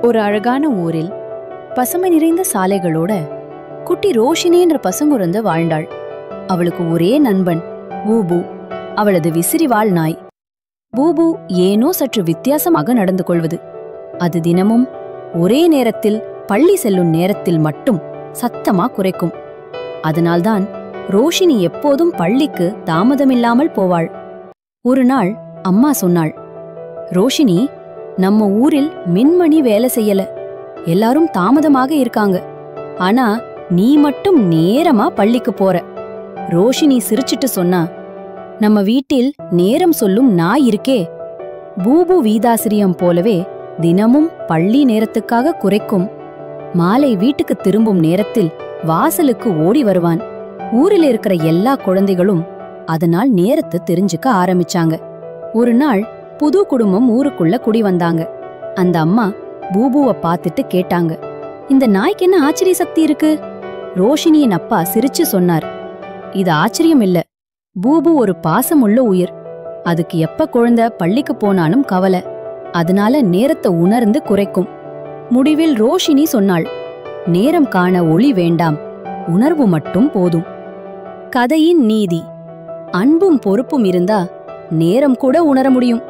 ஒரு அழகான ஊரில் பசுமை நிறைந்த சாலைகளோட குட்டி ரோஷினி என்ற பசுங்குரந்து வாழ்ந்தாள். அவளுக்கு ஒரே நண்பன் பூபு, அவளது விசிறிவாள் நாய். பூபு ஏனோ சற்று வித்தியாசமாக நடந்து கொள்வது. அது தினமும் ஒரே நேரத்தில் பள்ளி செல்லும் நேரத்தில் மட்டும் சத்தமா குரைக்கும். அதனால்தான் ரோஷினி எப்போதும் பள்ளிக்கு தாமதமில்லாமல் போவாள். ஒரு நாள் அம்மா சொன்னாள், ரோஷினி, நம்ம ஊரில் மின்மணி வேலை செய்யல, எல்லாரும் தாமதமாக இருக்காங்க. ஆனா நீ மட்டும் நேரமா பள்ளிக்கு போற. ரோஷினி சிரிச்சிட்டு சொன்னா, நம்ம வீட்டில் நேரம் சொல்லும் நாய் இருக்கே. பூபு வீதாசிரியம் போலவே தினமும் பள்ளி நேரத்துக்காக குறைக்கும். மாலை வீட்டுக்கு திரும்பும் நேரத்தில் வாசலுக்கு ஓடி வருவான். ஊரில் இருக்கிற எல்லா குழந்தைகளும் அதனால் நேரத்தை தெரிஞ்சுக்க ஆரம்பிச்சாங்க. ஒரு நாள் புது குடும்பம் ஊருக்குள்ள குடி வந்தாங்க. அந்த அம்மா பூபுவை பார்த்துட்டு கேட்டாங்க, இந்த நாய்க்கு என்ன ஆச்சரிய சக்தி இருக்கு? ரோஷினியின் அப்பா சிரிச்சு சொன்னார், இது ஆச்சரியம் இல்ல, பூபு ஒரு பாசமுள்ள உயிர். அதுக்கு எப்ப குழந்தை பள்ளிக்கு போனாலும் கவலை. அதனால நேரத்தை உணர்ந்து குறைக்கும். முடிவில் ரோஷினி சொன்னாள், நேரம் காண ஒளி வேண்டாம், உணர்வு மட்டும் போதும். கதையின் நீதி: அன்பும் பொறுப்பும் இருந்தா நேரம் கூட உணர முடியும்.